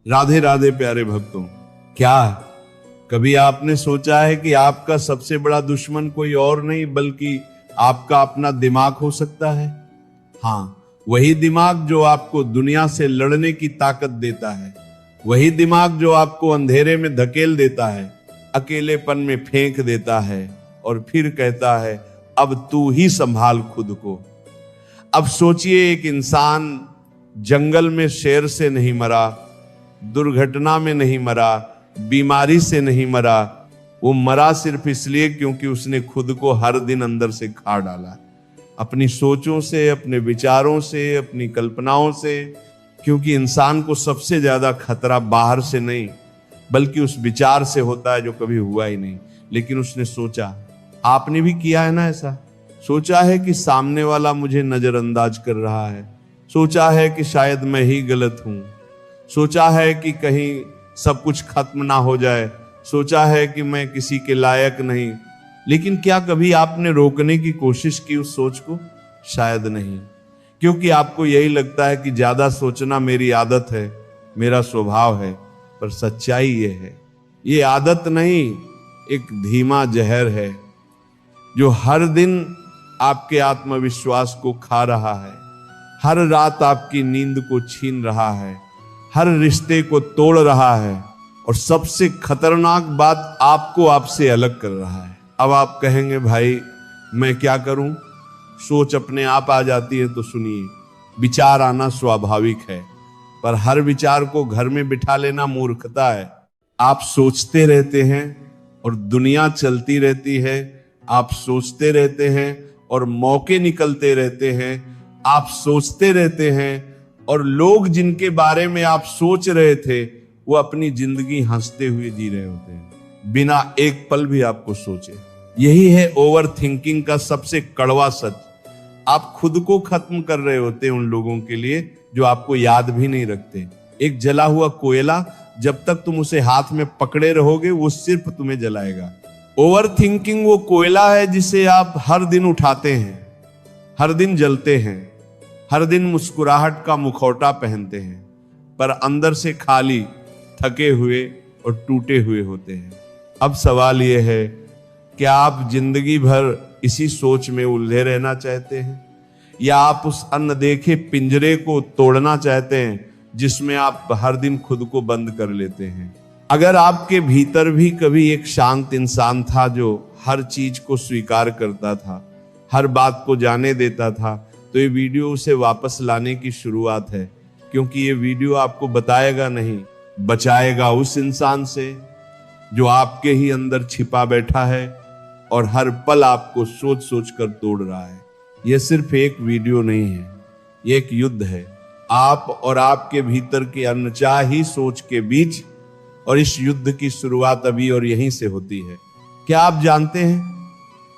राधे राधे प्यारे भक्तों। क्या कभी आपने सोचा है कि आपका सबसे बड़ा दुश्मन कोई और नहीं बल्कि आपका अपना दिमाग हो सकता है? हाँ, वही दिमाग जो आपको दुनिया से लड़ने की ताकत देता है, वही दिमाग जो आपको अंधेरे में धकेल देता है, अकेलेपन में फेंक देता है और फिर कहता है अब तू ही संभाल खुद को। अब सोचिए, एक इंसान जंगल में शेर से नहीं मरा, दुर्घटना में नहीं मरा, बीमारी से नहीं मरा, वो मरा सिर्फ इसलिए क्योंकि उसने खुद को हर दिन अंदर से खा डाला, अपनी सोचों से, अपने विचारों से, अपनी कल्पनाओं से। क्योंकि इंसान को सबसे ज्यादा खतरा बाहर से नहीं बल्कि उस विचार से होता है जो कभी हुआ ही नहीं, लेकिन उसने सोचा। आपने भी किया है ना ऐसा? सोचा है कि सामने वाला मुझे नजरअंदाज कर रहा है, सोचा है कि शायद मैं ही गलत हूं, सोचा है कि कहीं सब कुछ खत्म ना हो जाए, सोचा है कि मैं किसी के लायक नहीं। लेकिन क्या कभी आपने रोकने की कोशिश की उस सोच को? शायद नहीं, क्योंकि आपको यही लगता है कि ज्यादा सोचना मेरी आदत है, मेरा स्वभाव है। पर सच्चाई ये है, ये आदत नहीं, एक धीमा जहर है जो हर दिन आपके आत्मविश्वास को खा रहा है, हर रात आपकी नींद को छीन रहा है, हर रिश्ते को तोड़ रहा है और सबसे खतरनाक बात, आपको आपसे अलग कर रहा है। अब आप कहेंगे भाई मैं क्या करूं? सोच अपने आप आ जाती है। तो सुनिए, विचार आना स्वाभाविक है, पर हर विचार को घर में बिठा लेना मूर्खता है। आप सोचते रहते हैं और दुनिया चलती रहती है, आप सोचते रहते हैं और मौके निकलते रहते हैं, आप सोचते रहते हैं और लोग जिनके बारे में आप सोच रहे थे वो अपनी जिंदगी हंसते हुए जी रहे होते हैं बिना एक पल भी आपको सोचे। यही है ओवर थिंकिंग का सबसे कड़वा सच। आप खुद को खत्म कर रहे होते हैं उन लोगों के लिए जो आपको याद भी नहीं रखते। एक जला हुआ कोयला, जब तक तुम उसे हाथ में पकड़े रहोगे वो सिर्फ तुम्हें जलाएगा। ओवर थिंकिंग वो कोयला है जिसे आप हर दिन उठाते हैं, हर दिन जलते हैं, हर दिन मुस्कुराहट का मुखौटा पहनते हैं, पर अंदर से खाली, थके हुए और टूटे हुए होते हैं। अब सवाल यह है, क्या आप जिंदगी भर इसी सोच में उलझे रहना चाहते हैं या आप उस अनदेखे पिंजरे को तोड़ना चाहते हैं जिसमें आप हर दिन खुद को बंद कर लेते हैं? अगर आपके भीतर भी कभी एक शांत इंसान था जो हर चीज को स्वीकार करता था, हर बात को जाने देता था, तो ये वीडियो उसे वापस लाने की शुरुआत है। क्योंकि ये वीडियो आपको बताएगा नहीं, बचाएगा उस इंसान से जो आपके ही अंदर छिपा बैठा है और हर पल आपको सोच सोच कर तोड़ रहा है। यह सिर्फ एक वीडियो नहीं है, ये एक युद्ध है, आप और आपके भीतर के अनचाही सोच के बीच। और इस युद्ध की शुरुआत अभी और यहीं से होती है। क्या आप जानते हैं,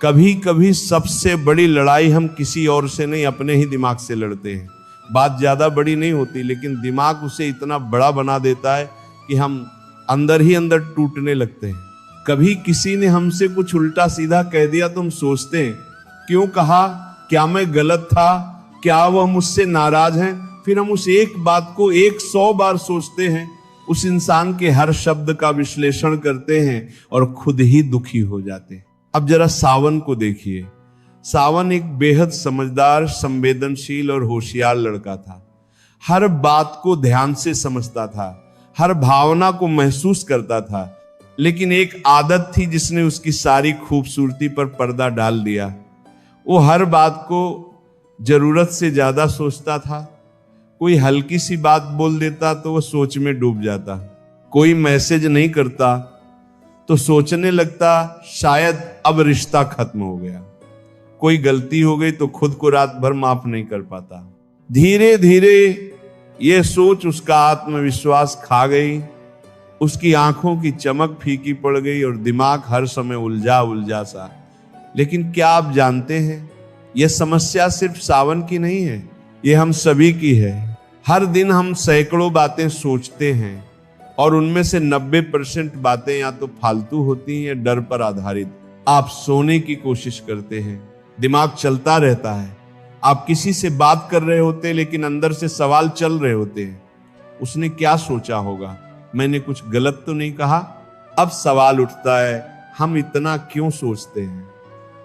कभी कभी सबसे बड़ी लड़ाई हम किसी और से नहीं, अपने ही दिमाग से लड़ते हैं। बात ज्यादा बड़ी नहीं होती, लेकिन दिमाग उसे इतना बड़ा बना देता है कि हम अंदर ही अंदर टूटने लगते हैं। कभी किसी ने हमसे कुछ उल्टा सीधा कह दिया तो हम सोचते हैं, क्यों कहा? क्या मैं गलत था? क्या वह मुझसे नाराज हैं? फिर हम उस एक बात को 100 बार सोचते हैं, उस इंसान के हर शब्द का विश्लेषण करते हैं और खुद ही दुखी हो जाते हैं। अब जरा सावन को देखिए। सावन एक बेहद समझदार, संवेदनशील और होशियार लड़का था। हर बात को ध्यान से समझता था, हर भावना को महसूस करता था। लेकिन एक आदत थी जिसने उसकी सारी खूबसूरती पर पर्दा डाल दिया। वो हर बात को जरूरत से ज्यादा सोचता था। कोई हल्की सी बात बोल देता तो वो सोच में डूब जाता। कोई मैसेज नहीं करता तो सोचने लगता शायद अब रिश्ता खत्म हो गया। कोई गलती हो गई तो खुद को रात भर माफ नहीं कर पाता। धीरे धीरे ये सोच उसका आत्मविश्वास खा गई, उसकी आंखों की चमक फीकी पड़ गई और दिमाग हर समय उलझा उलझा सा। लेकिन क्या आप जानते हैं, यह समस्या सिर्फ सावन की नहीं है, ये हम सभी की है। हर दिन हम सैकड़ों बातें सोचते हैं और उनमें से 90% बातें या तो फालतू होती हैं या डर पर आधारित। आप सोने की कोशिश करते हैं, दिमाग चलता रहता है। आप किसी से बात कर रहे होते हैं लेकिन अंदर से सवाल चल रहे होते हैं। उसने क्या सोचा होगा, मैंने कुछ गलत तो नहीं कहा। अब सवाल उठता है, हम इतना क्यों सोचते हैं?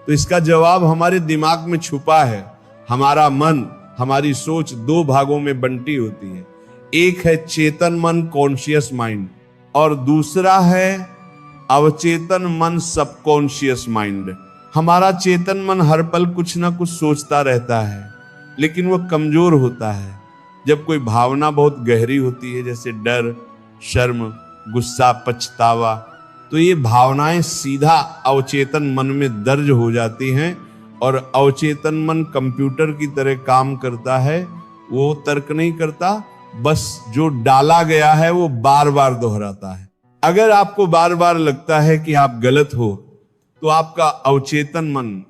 तो इसका जवाब हमारे दिमाग में छुपा है। हमारा मन, हमारी सोच दो भागों में बंटी होती है। एक है चेतन मन, कॉन्शियस माइंड, और दूसरा है अवचेतन मन, सबकॉन्शियस माइंड। हमारा चेतन मन हर पल कुछ ना कुछ सोचता रहता है, लेकिन वह कमजोर होता है जब कोई भावना बहुत गहरी होती है, जैसे डर, शर्म, गुस्सा, पछतावा। तो ये भावनाएं सीधा अवचेतन मन में दर्ज हो जाती हैं, और अवचेतन मन कंप्यूटर की तरह काम करता है। वो तर्क नहीं करता, बस जो डाला गया है वो बार बार दोहराता है। अगर आपको बार बार लगता है कि आप गलत हो, तो आपका अवचेतन मन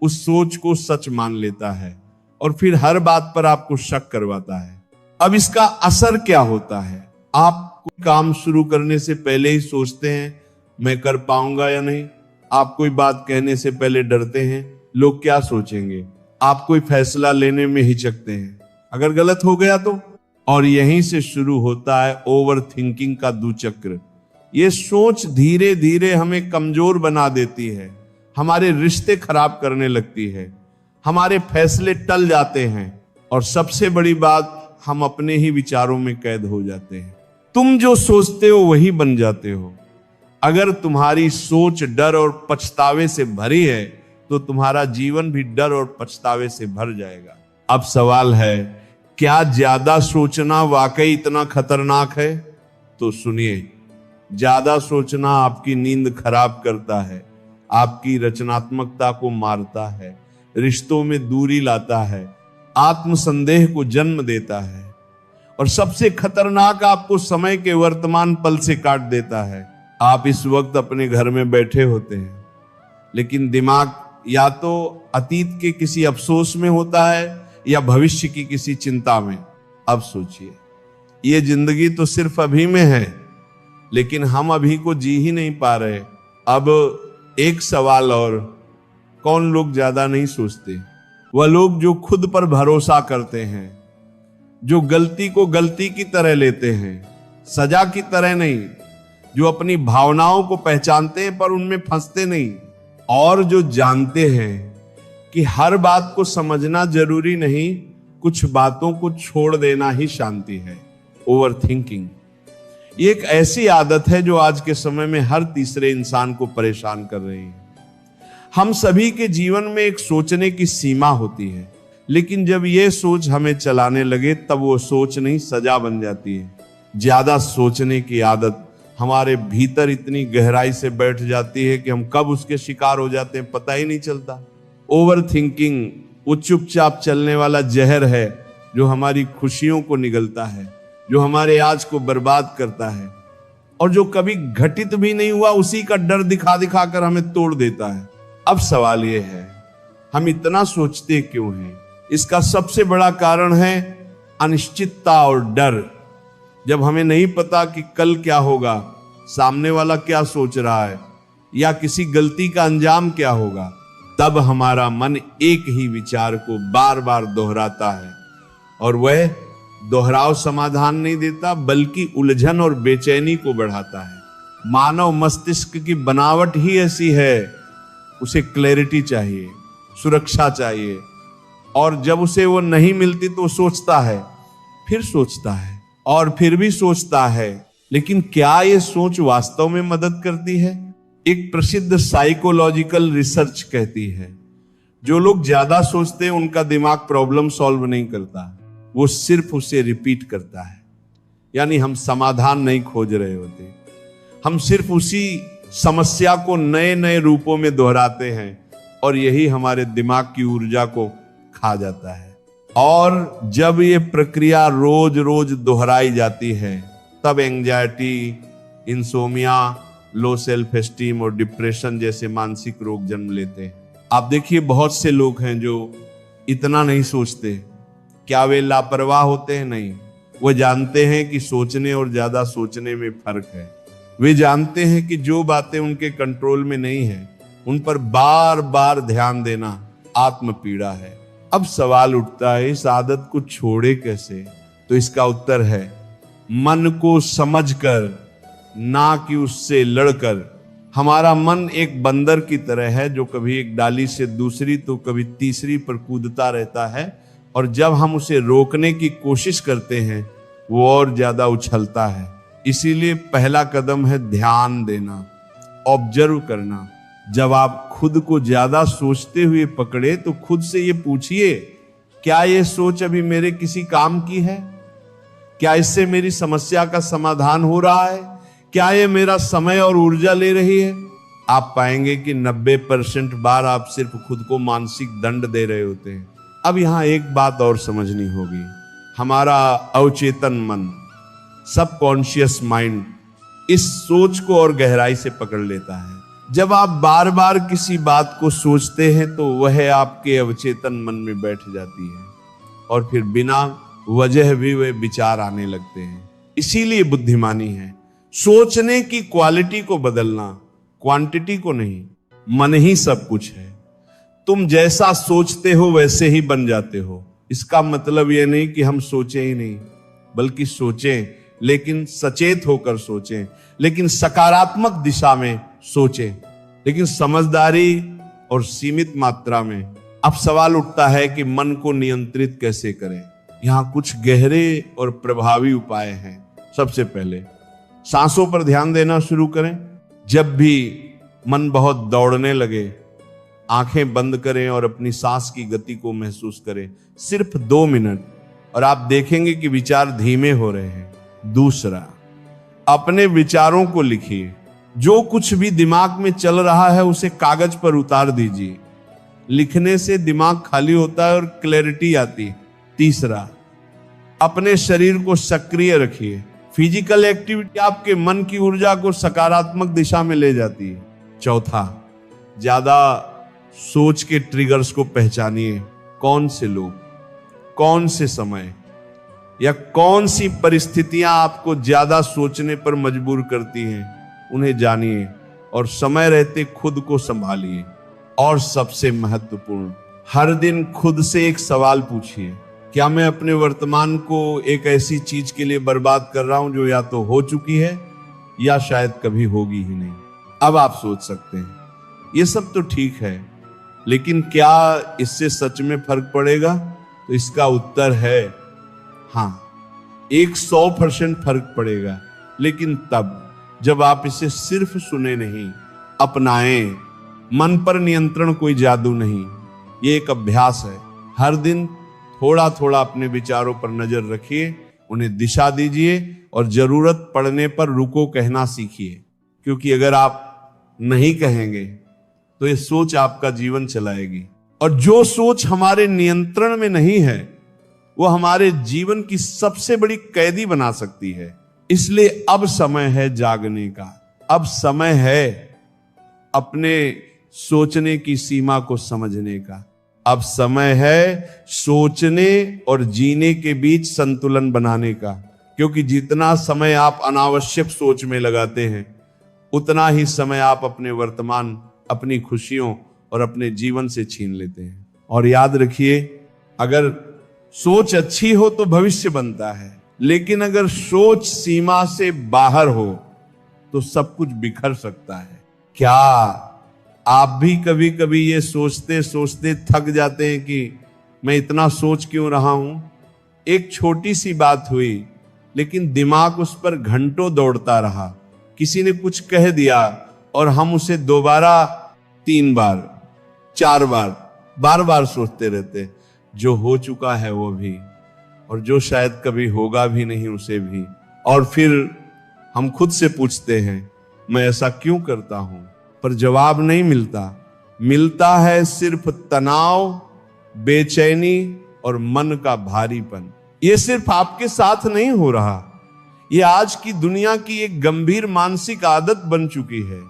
उस सोच को सच मान लेता है और फिर हर बात पर आपको शक करवाता है। अब इसका असर क्या होता है? आप कोई काम शुरू करने से पहले ही सोचते हैं, मैं कर पाऊंगा या नहीं। आप कोई बात कहने से पहले डरते हैं, लोग क्या सोचेंगे। आप कोई फैसला लेने में हिचकते हैं, अगर गलत हो गया तो। और यहीं से शुरू होता है ओवर थिंकिंग का दुचक्र। ये सोच धीरे धीरे हमें कमजोर बना देती है, हमारे रिश्ते खराब करने लगती है, हमारे फैसले टल जाते हैं, और सबसे बड़ी बात, हम अपने ही विचारों में कैद हो जाते हैं। तुम जो सोचते हो वही बन जाते हो। अगर तुम्हारी सोच डर और पछतावे से भरी है, तो तुम्हारा जीवन भी डर और पछतावे से भर जाएगा। अब सवाल है, क्या ज्यादा सोचना वाकई इतना खतरनाक है? तो सुनिए, ज्यादा सोचना आपकी नींद खराब करता है, आपकी रचनात्मकता को मारता है, रिश्तों में दूरी लाता है, आत्मसंदेह को जन्म देता है, और सबसे खतरनाक, आपको समय के वर्तमान पल से काट देता है। आप इस वक्त अपने घर में बैठे होते हैं, लेकिन दिमाग या तो अतीत के किसी अफसोस में होता है या भविष्य की किसी चिंता में। अब सोचिए, ये जिंदगी तो सिर्फ अभी में है, लेकिन हम अभी को जी ही नहीं पा रहे। अब एक सवाल और, कौन लोग ज्यादा नहीं सोचते? वह लोग जो खुद पर भरोसा करते हैं, जो गलती को गलती की तरह लेते हैं, सजा की तरह नहीं, जो अपनी भावनाओं को पहचानते हैं पर उनमें फंसते नहीं, और जो जानते हैं कि हर बात को समझना जरूरी नहीं, कुछ बातों को छोड़ देना ही शांति है। ओवर थिंकिंग ये एक ऐसी आदत है जो आज के समय में हर तीसरे इंसान को परेशान कर रही है। हम सभी के जीवन में एक सोचने की सीमा होती है, लेकिन जब ये सोच हमें चलाने लगे, तब वो सोच नहीं सजा बन जाती है। ज्यादा सोचने की आदत हमारे भीतर इतनी गहराई से बैठ जाती है कि हम कब उसके शिकार हो जाते हैं पता ही नहीं चलता। ओवर थिंकिंग वो चुपचाप चलने वाला जहर है जो हमारी खुशियों को निगलता है, जो हमारे आज को बर्बाद करता है, और जो कभी घटित भी नहीं हुआ उसी का डर दिखा दिखा कर हमें तोड़ देता है। अब सवाल यह है, हम इतना सोचते क्यों हैं? इसका सबसे बड़ा कारण है अनिश्चितता और डर। जब हमें नहीं पता कि कल क्या होगा, सामने वाला क्या सोच रहा है, या किसी गलती का अंजाम क्या होगा, तब हमारा मन एक ही विचार को बार बार दोहराता है, और वह दोहराव समाधान नहीं देता, बल्कि उलझन और बेचैनी को बढ़ाता है। मानव मस्तिष्क की बनावट ही ऐसी है, उसे क्लैरिटी चाहिए, सुरक्षा चाहिए, और जब उसे वो नहीं मिलती तो सोचता है, फिर सोचता है, और फिर भी सोचता है। लेकिन क्या ये सोच वास्तव में मदद करती है? एक प्रसिद्ध साइकोलॉजिकल रिसर्च कहती है, जो लोग ज्यादा सोचते हैं उनका दिमाग प्रॉब्लम सॉल्व नहीं करता, वो सिर्फ उसे रिपीट करता है। यानी हम समाधान नहीं खोज रहे होते, हम सिर्फ उसी समस्या को नए नए रूपों में दोहराते हैं, और यही हमारे दिमाग की ऊर्जा को खा जाता है। और जब ये प्रक्रिया रोज रोज दोहराई जाती है, तब anxiety, insomnia, low self esteem और डिप्रेशन जैसे मानसिक रोग जन्म लेते हैं। आप देखिए, बहुत से लोग हैं जो इतना नहीं सोचते। क्या वे लापरवाह होते हैं? नहीं, वो जानते हैं कि सोचने और ज्यादा सोचने में फर्क है। वे जानते हैं कि जो बातें उनके कंट्रोल में नहीं है, उन पर बार बार ध्यान देना आत्म पीड़ा है। अब सवाल उठता है, इस आदत को छोड़े कैसे? तो इसका उत्तर है मन को समझकर, ना कि उससे लड़कर। हमारा मन एक बंदर की तरह है जो कभी एक डाली से दूसरी तो कभी तीसरी पर कूदता रहता है, और जब हम उसे रोकने की कोशिश करते हैं वो और ज्यादा उछलता है। इसीलिए पहला कदम है ध्यान देना, ऑब्जर्व करना। जब आप खुद को ज्यादा सोचते हुए पकड़े तो खुद से ये पूछिए, क्या ये सोच अभी मेरे किसी काम की है? क्या इससे मेरी समस्या का समाधान हो रहा है? क्या ये मेरा समय और ऊर्जा ले रही है? आप पाएंगे कि 90% बार आप सिर्फ खुद को मानसिक दंड दे रहे होते हैं। अब यहां एक बात और समझनी होगी, हमारा अवचेतन मन, सबकॉन्शियस माइंड इस सोच को और गहराई से पकड़ लेता है। जब आप बार बार किसी बात को सोचते हैं तो वह आपके अवचेतन मन में बैठ जाती है, और फिर बिना वजह भी वे विचार आने लगते हैं। इसीलिए बुद्धिमानी है सोचने की क्वालिटी को बदलना, क्वांटिटी को नहीं। मन ही सब कुछ है। तुम जैसा सोचते हो वैसे ही बन जाते हो। इसका मतलब यह नहीं कि हम सोचें ही नहीं, बल्कि सोचें, लेकिन सचेत होकर सोचें, लेकिन सकारात्मक दिशा में सोचें, लेकिन समझदारी और सीमित मात्रा में। अब सवाल उठता है कि मन को नियंत्रित कैसे करें। यहां कुछ गहरे और प्रभावी उपाय हैं। सबसे पहले सांसों पर ध्यान देना शुरू करें। जब भी मन बहुत दौड़ने लगे, आंखें बंद करें और अपनी सांस की गति को महसूस करें, सिर्फ 2 मिनट, और आप देखेंगे कि विचार धीमे हो रहे हैं। दूसरा, अपने विचारों को लिखिए। जो कुछ भी दिमाग में चल रहा है उसे कागज पर उतार दीजिए। लिखने से दिमाग खाली होता है और क्लैरिटी आती है। तीसरा, अपने शरीर को सक्रिय रखिए। फिजिकल एक्टिविटी आपके मन की ऊर्जा को सकारात्मक दिशा में ले जाती है। चौथा, ज्यादा सोच के ट्रिगर्स को पहचानिए। कौन से लोग, कौन से समय या कौन सी परिस्थितियां आपको ज्यादा सोचने पर मजबूर करती हैं, उन्हें जानिए और समय रहते खुद को संभालिए। और सबसे महत्वपूर्ण, हर दिन खुद से एक सवाल पूछिए, क्या मैं अपने वर्तमान को एक ऐसी चीज के लिए बर्बाद कर रहा हूं जो या तो हो चुकी है या शायद कभी होगी ही नहीं। अब आप सोच सकते हैं ये सब तो ठीक है, लेकिन क्या इससे सच में फर्क पड़ेगा? तो इसका उत्तर है हां, 100% फर्क पड़ेगा, लेकिन तब जब आप इसे सिर्फ सुने नहीं, अपनाएं। मन पर नियंत्रण कोई जादू नहीं, ये एक अभ्यास है। हर दिन थोड़ा थोड़ा अपने विचारों पर नजर रखिए, उन्हें दिशा दीजिए और जरूरत पड़ने पर रुको कहना सीखिए। क्योंकि अगर आप नहीं कहेंगे तो ये सोच आपका जीवन चलाएगी, और जो सोच हमारे नियंत्रण में नहीं है वो हमारे जीवन की सबसे बड़ी कैदी बना सकती है। इसलिए अब समय है जागने का। अब समय है अपने सोचने की सीमा को समझने का। अब समय है सोचने और जीने के बीच संतुलन बनाने का। क्योंकि जितना समय आप अनावश्यक सोच में लगाते हैं, उतना ही समय आप अपने वर्तमान, अपनी खुशियों और अपने जीवन से छीन लेते हैं। और याद रखिए, अगर सोच अच्छी हो तो भविष्य बनता है, लेकिन अगर सोच सीमा से बाहर हो तो सब कुछ बिखर सकता है। क्या आप भी कभी कभी ये सोचते सोचते थक जाते हैं कि मैं इतना सोच क्यों रहा हूं? एक छोटी सी बात हुई, लेकिन दिमाग उस पर घंटों दौड़ता रहा। किसी ने कुछ कह दिया और हम उसे 2 बार, 3 बार, 4 बार, बार बार सोचते रहते। जो हो चुका है वो भी, और जो शायद कभी होगा भी नहीं उसे भी। और फिर हम खुद से पूछते हैं, मैं ऐसा क्यों करता हूं? पर जवाब नहीं मिलता। मिलता है सिर्फ तनाव, बेचैनी और मन का भारीपन। ये सिर्फ आपके साथ नहीं हो रहा, ये आज की दुनिया की एक गंभीर मानसिक आदत बन चुकी है।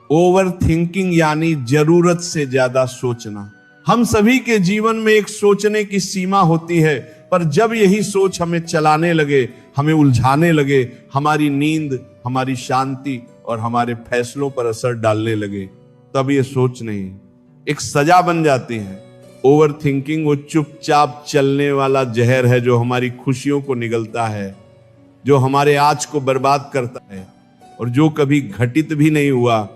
ओवर थिंकिंग यानी जरूरत से ज्यादा सोचना। हम सभी के जीवन में एक सोचने की सीमा होती है, पर जब यही सोच हमें चलाने लगे, हमें उलझाने लगे, हमारी नींद, हमारी शांति और हमारे फैसलों पर असर डालने लगे, तब ये सोच नहीं, एक सजा बन जाती है। ओवर थिंकिंग वो चुपचाप चलने वाला जहर है जो हमारी खुशियों को निगलता है जो हमारे आज को बर्बाद करता है और जो कभी घटित भी नहीं हुआ,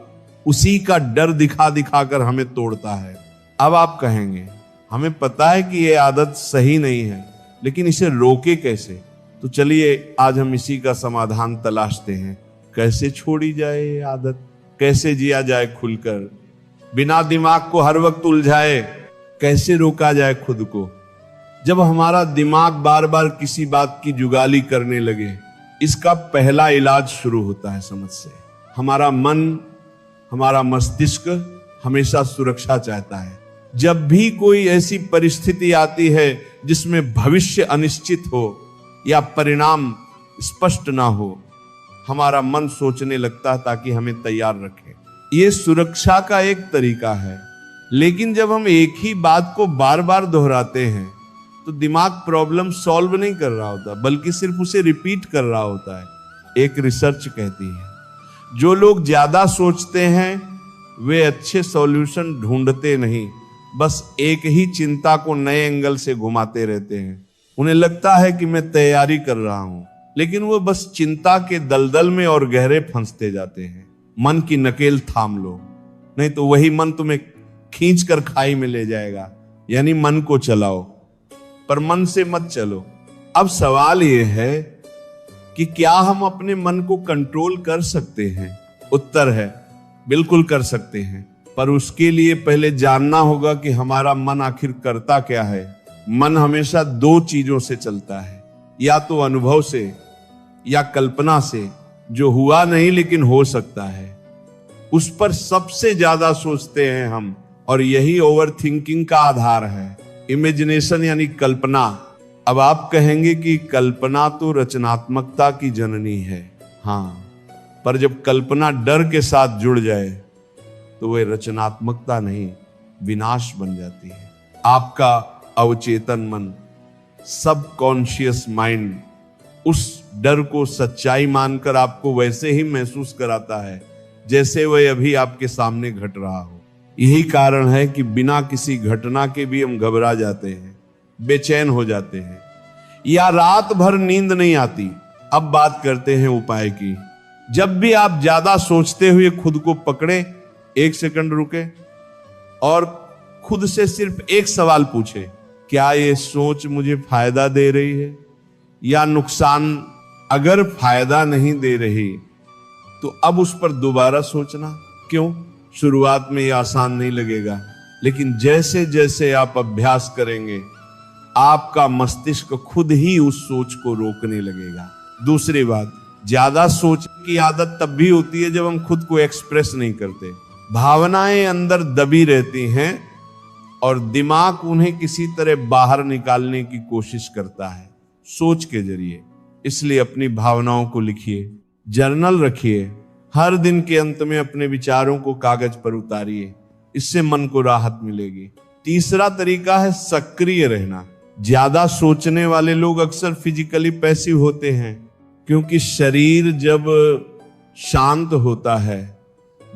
उसी का डर दिखा दिखा कर हमें तोड़ता है। अब आप कहेंगे हमें पता है कि ये आदत सही नहीं है, लेकिन इसे रोके कैसे? तो चलिए आज हम इसी का समाधान तलाशते हैं। कैसे छोड़ी जाए ये आदत, कैसे जिया जाए खुलकर, बिना दिमाग को हर वक्त उलझाए, कैसे रोका जाए खुद को। जब हमारा दिमाग बार बार किसी बात की जुगाली करने लगे, इसका पहला इलाज शुरू होता है समझ से। हमारा मन, हमारा मस्तिष्क हमेशा सुरक्षा चाहता है। जब भी कोई ऐसी परिस्थिति आती है जिसमें भविष्य अनिश्चित हो या परिणाम स्पष्ट ना हो, हमारा मन सोचने लगता है ताकि हमें तैयार रखे। ये सुरक्षा का एक तरीका है। लेकिन जब हम एक ही बात को बार बार दोहराते हैं तो दिमाग प्रॉब्लम सॉल्व नहीं कर रहा होता, बल्कि सिर्फ उसे रिपीट कर रहा होता है। एक रिसर्च कहती है जो लोग ज्यादा सोचते हैं वे अच्छे सॉल्यूशन ढूंढते नहीं, बस एक ही चिंता को नए एंगल से घुमाते रहते हैं। उन्हें लगता है कि मैं तैयारी कर रहा हूं, लेकिन वो बस चिंता के दलदल में और गहरे फंसते जाते हैं। मन की नकेल थाम लो, नहीं तो वही मन तुम्हें खींच कर खाई में ले जाएगा। यानी मन को चलाओ, पर मन से मत चलो। अब सवाल यह है कि क्या हम अपने मन को कंट्रोल कर सकते हैं? उत्तर है बिल्कुल कर सकते हैं, पर उसके लिए पहले जानना होगा कि हमारा मन आखिर करता क्या है। मन हमेशा दो चीजों से चलता है, या तो अनुभव से या कल्पना से, जो हुआ नहीं लेकिन हो सकता है। उस पर सबसे ज्यादा सोचते हैं हम, और यही ओवर थिंकिंग का आधार है। इमेजिनेशन यानी कल्पना। अब आप कहेंगे कि कल्पना तो रचनात्मकता की जननी है। हाँ, पर जब कल्पना डर के साथ जुड़ जाए तो वह रचनात्मकता नहीं, विनाश बन जाती है। आपका अवचेतन मन, सबकॉन्शियस माइंड, उस डर को सच्चाई मानकर आपको वैसे ही महसूस कराता है जैसे वह अभी आपके सामने घट रहा हो। यही कारण है कि बिना किसी घटना के भी हम घबरा जाते हैं, बेचैन हो जाते हैं, या रात भर नींद नहीं आती। अब बात करते हैं उपाय की। जब भी आप ज्यादा सोचते हुए खुद को पकड़े, एक सेकंड रुके और खुद से सिर्फ एक सवाल पूछे, क्या ये सोच मुझे फायदा दे रही है या नुकसान? अगर फायदा नहीं दे रही तो अब उस पर दोबारा सोचना क्यों? शुरुआत में ये आसान नहीं लगेगा, लेकिन जैसे जैसे आप अभ्यास करेंगे आपका मस्तिष्क खुद ही उस सोच को रोकने लगेगा। दूसरी बात, ज्यादा सोच की आदत तब भी होती है जब हम खुद को एक्सप्रेस नहीं करते। भावनाएं अंदर दबी रहती हैं और दिमाग उन्हें किसी तरह बाहर निकालने की कोशिश करता है सोच के जरिए। इसलिए अपनी भावनाओं को लिखिए, जर्नल रखिए, हर दिन के अंत में अपने विचारों को कागज पर उतारिए। इससे मन को राहत मिलेगी। तीसरा तरीका है सक्रिय रहना। ज्यादा सोचने वाले लोग अक्सर फिजिकली पैसिव होते हैं, क्योंकि शरीर जब शांत होता है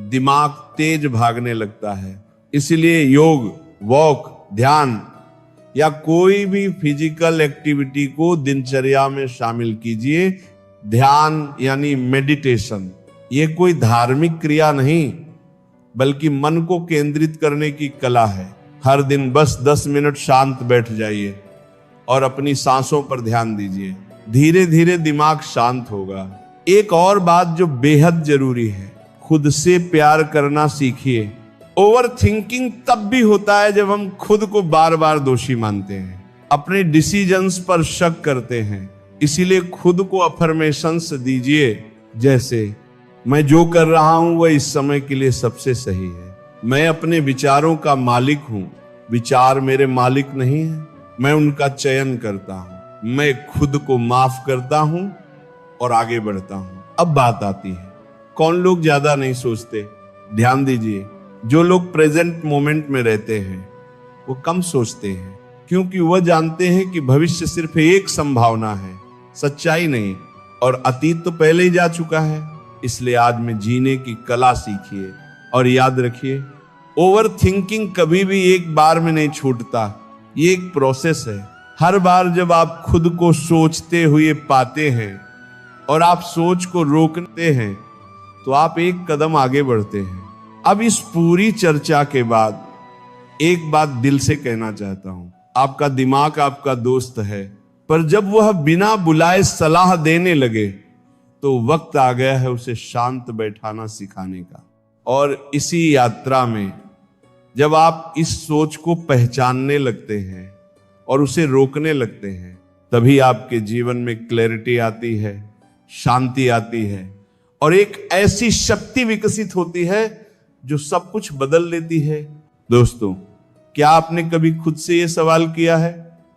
दिमाग तेज भागने लगता है। इसलिए योग, वॉक, ध्यान या कोई भी फिजिकल एक्टिविटी को दिनचर्या में शामिल कीजिए। ध्यान यानी मेडिटेशन, ये कोई धार्मिक क्रिया नहीं, बल्कि मन को केंद्रित करने की कला है। हर दिन बस 10 मिनट शांत बैठ जाइए और अपनी सांसों पर ध्यान दीजिए। धीरे धीरे दिमाग शांत होगा। एक और बात जो बेहद जरूरी है, खुद से प्यार करना सीखिए। ओवर थिंकिंग तब भी होता है जब हम खुद को बार बार दोषी मानते हैं, अपने डिसीजंस पर शक करते हैं। इसीलिए खुद को अफर्मेशंस दीजिए, जैसे मैं जो कर रहा हूं वह इस समय के लिए सबसे सही है। मैं अपने विचारों का मालिक हूं, विचार मेरे मालिक नहीं है, मैं उनका चयन करता हूं। मैं खुद को माफ करता हूं और आगे बढ़ता हूं। अब बात आती है, कौन लोग ज्यादा नहीं सोचते? ध्यान दीजिए, जो लोग प्रेजेंट मोमेंट में रहते हैं वो कम सोचते हैं, क्योंकि वह जानते हैं कि भविष्य सिर्फ एक संभावना है, सच्चाई नहीं, और अतीत तो पहले ही जा चुका है। इसलिए आज में जीने की कला सीखिए और याद रखिए, ओवर थिंकिंग कभी भी एक बार में नहीं छूटता, ये एक प्रोसेस है। हर बार जब आप खुद को सोचते हुए पाते हैं और आप सोच को रोकते हैं तो आप एक कदम आगे बढ़ते हैं। अब इस पूरी चर्चा के बाद एक बात दिल से कहना चाहता हूं, आपका दिमाग आपका दोस्त है, पर जब वह बिना बुलाए सलाह देने लगे तो वक्त आ गया है उसे शांत बैठाना सिखाने का। और इसी यात्रा में जब आप इस सोच को पहचानने लगते हैं और उसे रोकने लगते हैं, तभी आपके जीवन में क्लैरिटी आती है, शांति आती है और एक ऐसी शक्ति विकसित होती है जो सब कुछ बदल देती है। दोस्तों, क्या आपने कभी खुद से यह सवाल किया है,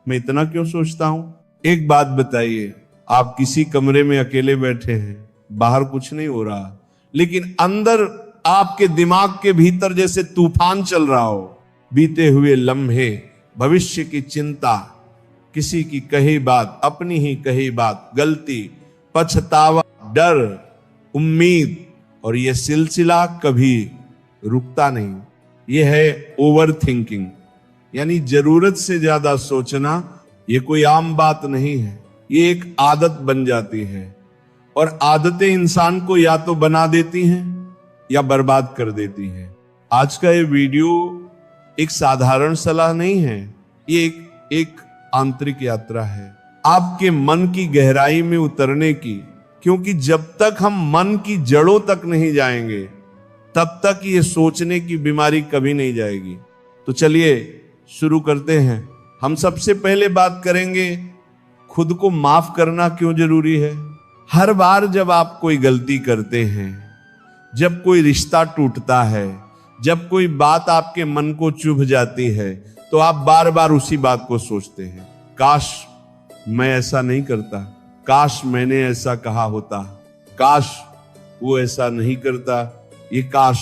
मैं इतना क्यों सोचता हूं? एक बात बताइए, आप किसी कमरे में अकेले बैठे हैं, बाहर कुछ नहीं हो रहा, लेकिन अंदर आपके दिमाग के भीतर जैसे तूफान चल रहा हो। बीते हुए लम्हे, भविष्य की चिंता, किसी की कही बात, अपनी ही कही बात, गलती, पछतावा, डर, उम्मीद, और यह सिलसिला कभी रुकता नहीं। यह है ओवर थिंकिंग, यानी जरूरत से ज्यादा सोचना। यह कोई आम बात नहीं है, ये एक आदत बन जाती है और आदतें इंसान को या तो बना देती हैं या बर्बाद कर देती हैं। आज का ये वीडियो एक साधारण सलाह नहीं है, ये एक आंतरिक यात्रा है आपके मन की गहराई में उतरने की, क्योंकि जब तक हम मन की जड़ों तक नहीं जाएंगे तब तक ये सोचने की बीमारी कभी नहीं जाएगी। तो चलिए शुरू करते हैं। हम सबसे पहले बात करेंगे खुद को माफ करना क्यों जरूरी है। हर बार जब आप कोई गलती करते हैं, जब कोई रिश्ता टूटता है, जब कोई बात आपके मन को चुभ जाती है, तो आप बार बार उसी बात को सोचते हैं, काश मैं ऐसा नहीं करता, काश मैंने ऐसा कहा होता, काश वो ऐसा नहीं करता, ये काश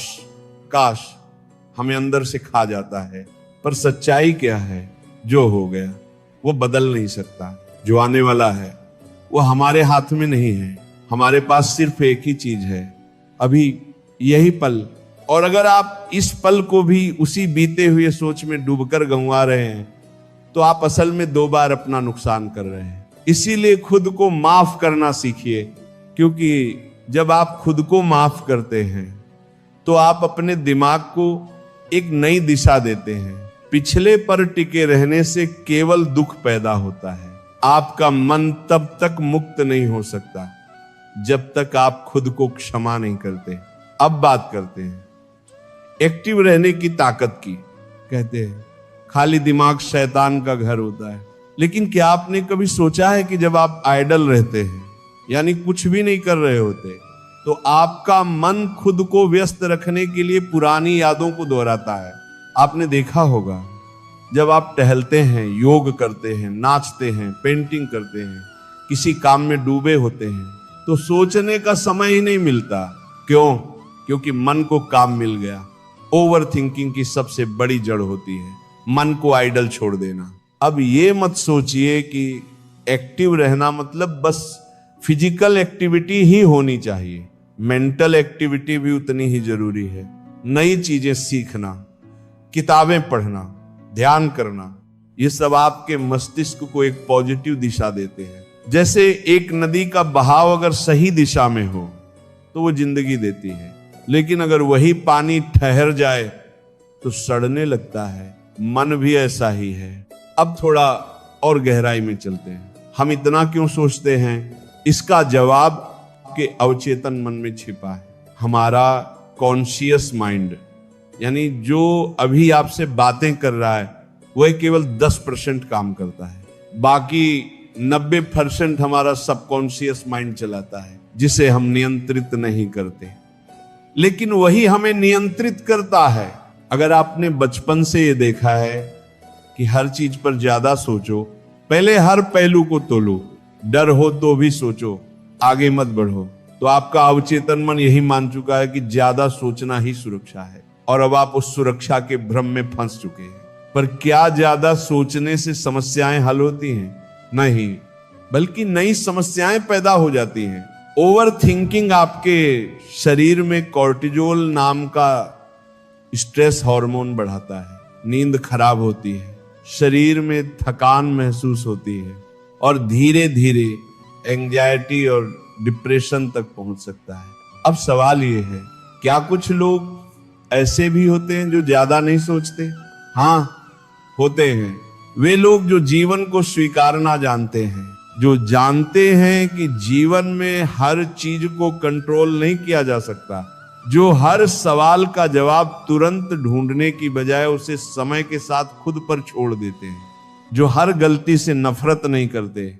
काश हमें अंदर से खा जाता है। पर सच्चाई क्या है, जो हो गया वो बदल नहीं सकता, जो आने वाला है वो हमारे हाथ में नहीं है। हमारे पास सिर्फ एक ही चीज है, अभी यही पल। और अगर आप इस पल को भी उसी बीते हुए सोच में डूबकर गंवा रहे हैं तो आप असल में 2 बार अपना नुकसान कर रहे हैं। इसीलिए खुद को माफ करना सीखिए, क्योंकि जब आप खुद को माफ करते हैं तो आप अपने दिमाग को एक नई दिशा देते हैं। पिछले पर टिके रहने से केवल दुख पैदा होता है। आपका मन तब तक मुक्त नहीं हो सकता जब तक आप खुद को क्षमा नहीं करते। अब बात करते हैं एक्टिव रहने की ताकत की। कहते हैं खाली दिमाग शैतान का घर होता है, लेकिन क्या आपने कभी सोचा है कि जब आप आइडल रहते हैं, यानी कुछ भी नहीं कर रहे होते, तो आपका मन खुद को व्यस्त रखने के लिए पुरानी यादों को दोहराता है। आपने देखा होगा जब आप टहलते हैं, योग करते हैं, नाचते हैं, पेंटिंग करते हैं, किसी काम में डूबे होते हैं, तो सोचने का समय ही नहीं मिलता। क्यों? क्योंकि मन को काम मिल गया। ओवर थिंकिंग की सबसे बड़ी जड़ होती है मन को आइडल छोड़ देना। अब ये मत सोचिए कि एक्टिव रहना मतलब बस फिजिकल एक्टिविटी ही होनी चाहिए, मेंटल एक्टिविटी भी उतनी ही जरूरी है। नई चीजें सीखना, किताबें पढ़ना, ध्यान करना, ये सब आपके मस्तिष्क को एक पॉजिटिव दिशा देते हैं। जैसे एक नदी का बहाव अगर सही दिशा में हो तो वो जिंदगी देती है, लेकिन अगर वही पानी ठहर जाए तो सड़ने लगता है। मन भी ऐसा ही है। अब थोड़ा और गहराई में चलते हैं। हम इतना क्यों सोचते हैं, इसका जवाब के अवचेतन मन में छिपा है। हमारा कॉन्शियस माइंड, यानी जो अभी आपसे बातें कर रहा है, वह केवल 10% काम करता है। बाकी 90% हमारा सबकॉन्शियस माइंड चलाता है, जिसे हम नियंत्रित नहीं करते, लेकिन वही हमें नियंत्रित करता है। अगर आपने बचपन से ये देखा है कि हर चीज पर ज्यादा सोचो, पहले हर पहलू को तोलो, डर हो तो भी सोचो, आगे मत बढ़ो, तो आपका अवचेतन मन यही मान चुका है कि ज्यादा सोचना ही सुरक्षा है, और अब आप उस सुरक्षा के भ्रम में फंस चुके हैं। पर क्या ज्यादा सोचने से समस्याएं हल होती हैं? नहीं, बल्कि नई समस्याएं पैदा हो जाती हैं। ओवर थिंकिंग आपके शरीर में कॉर्टिजोल नाम का स्ट्रेस हार्मोन बढ़ाता है, नींद खराब होती है, शरीर में थकान महसूस होती है, और धीरे धीरे एंजाइटी और डिप्रेशन तक पहुंच सकता है। अब सवाल ये है, क्या कुछ लोग ऐसे भी होते हैं जो ज्यादा नहीं सोचते? हाँ, होते हैं। वे लोग जो जीवन को स्वीकारना जानते हैं, जो जानते हैं कि जीवन में हर चीज को कंट्रोल नहीं किया जा सकता, जो हर सवाल का जवाब तुरंत ढूंढने की बजाय उसे समय के साथ खुद पर छोड़ देते हैं, जो हर गलती से नफरत नहीं करते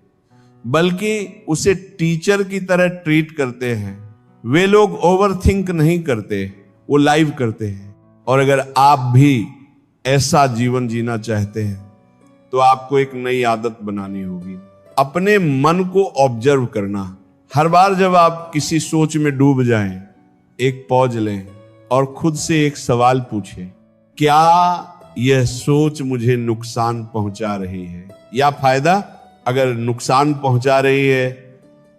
बल्कि उसे टीचर की तरह ट्रीट करते हैं। वे लोग ओवर थिंक नहीं करते, वो लाइव करते हैं। और अगर आप भी ऐसा जीवन जीना चाहते हैं तो आपको एक नई आदत बनानी होगी, अपने मन को ऑब्जर्व करना। हर बार जब आप किसी सोच में डूब जाएं, एक पॉज लें और खुद से एक सवाल पूछें, क्या यह सोच मुझे नुकसान पहुंचा रही है या फायदा? अगर नुकसान पहुंचा रही है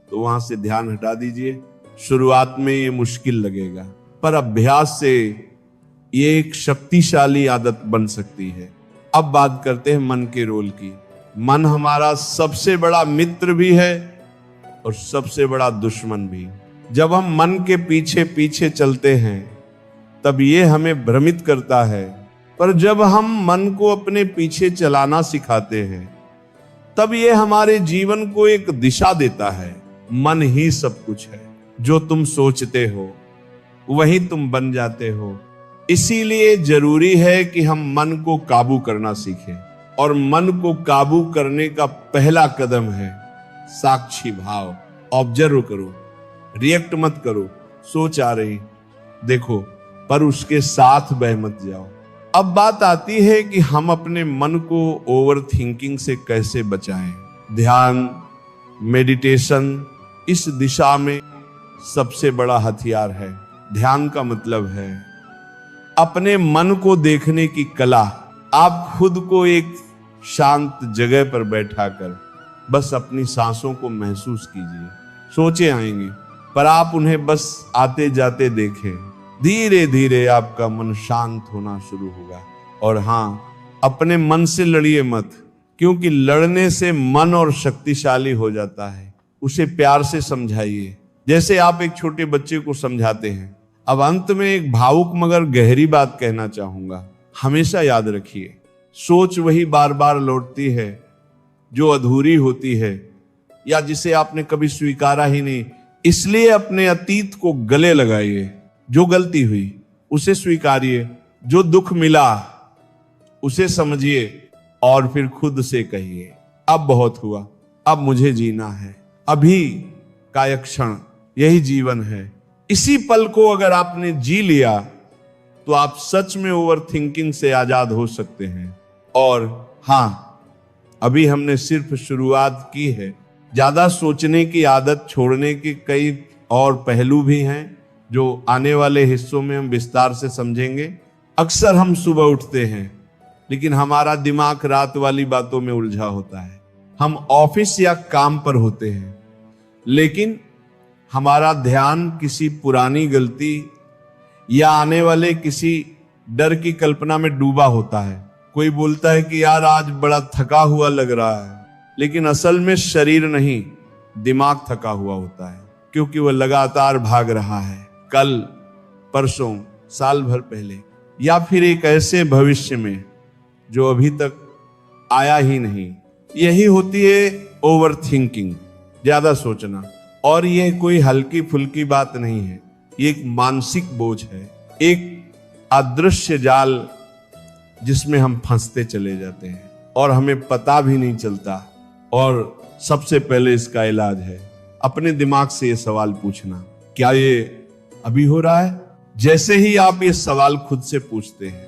तो वहां से ध्यान हटा दीजिए। शुरुआत में ये मुश्किल लगेगा, पर अभ्यास से ये एक शक्तिशाली आदत बन सकती है। अब बात करते हैं मन के रोल की। मन हमारा सबसे बड़ा मित्र भी है और सबसे बड़ा दुश्मन भी। जब हम मन के पीछे पीछे चलते हैं तब ये हमें भ्रमित करता है, पर जब हम मन को अपने पीछे चलाना सिखाते हैं तब ये हमारे जीवन को एक दिशा देता है। मन ही सब कुछ है, जो तुम सोचते हो वही तुम बन जाते हो। इसीलिए जरूरी है कि हम मन को काबू करना सीखें, और मन को काबू करने का पहला कदम है साक्षी भाव। ऑब्जर्व करो, रिएक्ट मत करो। सोच आ रही देखो, पर उसके साथ बह मत जाओ। अब बात आती है कि हम अपने मन को ओवर थिंकिंग से कैसे बचाएं। ध्यान, मेडिटेशन इस दिशा में सबसे बड़ा हथियार है। ध्यान का मतलब है अपने मन को देखने की कला। आप खुद को एक शांत जगह पर बैठाकर बस अपनी सांसों को महसूस कीजिए। सोचें आएंगी, पर आप उन्हें बस आते जाते देखें। धीरे धीरे आपका मन शांत होना शुरू होगा। और हाँ, अपने मन से लड़िए मत, क्योंकि लड़ने से मन और शक्तिशाली हो जाता है। उसे प्यार से समझाइए, जैसे आप एक छोटे बच्चे को समझाते हैं। अब अंत में एक भावुक मगर गहरी बात कहना चाहूंगा। हमेशा याद रखिए, सोच वही बार बार लौटती है जो अधूरी होती है या जिसे आपने कभी स्वीकारा ही नहीं। इसलिए अपने अतीत को गले लगाइए। जो गलती हुई उसे स्वीकारिए, जो दुख मिला उसे समझिए और फिर खुद से कहिए, अब बहुत हुआ, अब मुझे जीना है। अभी का यह क्षण, यही जीवन है। इसी पल को अगर आपने जी लिया तो आप सच में ओवर थिंकिंग से आजाद हो सकते हैं। और हाँ, अभी हमने सिर्फ शुरुआत की है। ज्यादा सोचने की आदत छोड़ने के कई और पहलू भी हैं जो आने वाले हिस्सों में हम विस्तार से समझेंगे। अक्सर हम सुबह उठते हैं लेकिन हमारा दिमाग रात वाली बातों में उलझा होता है। हम ऑफिस या काम पर होते हैं लेकिन हमारा ध्यान किसी पुरानी गलती या आने वाले किसी डर की कल्पना में डूबा होता है। कोई बोलता है कि यार आज बड़ा थका हुआ लग रहा है, लेकिन असल में शरीर नहीं, दिमाग थका हुआ होता है, क्योंकि वह लगातार भाग रहा है। कल, परसों, साल भर पहले, या फिर एक ऐसे भविष्य में जो अभी तक आया ही नहीं। यही होती है ओवर थिंकिंग, ज्यादा सोचना। और यह कोई हल्की फुल्की बात नहीं है, ये एक मानसिक बोझ है, एक अदृश्य जाल जिसमें हम फंसते चले जाते हैं और हमें पता भी नहीं चलता। और सबसे पहले इसका इलाज है अपने दिमाग से ये सवाल पूछना, क्या ये अभी हो रहा है? जैसे ही आप ये सवाल खुद से पूछते हैं,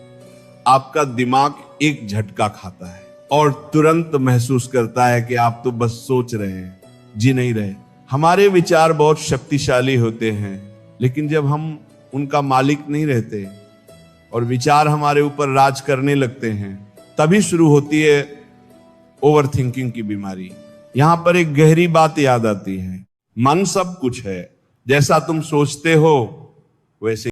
आपका दिमाग एक झटका खाता है और तुरंत महसूस करता है कि आप तो बस सोच रहे हैं, जी नहीं रहे। हमारे विचार बहुत शक्तिशाली होते हैं, लेकिन जब हम उनका मालिक नहीं रहते और विचार हमारे ऊपर राज करने लगते हैं, तभी शुरू होती है ओवर थिंकिंग की बीमारी। यहां पर एक गहरी बात याद आती है, मन सब कुछ है, जैसा तुम सोचते हो वैसे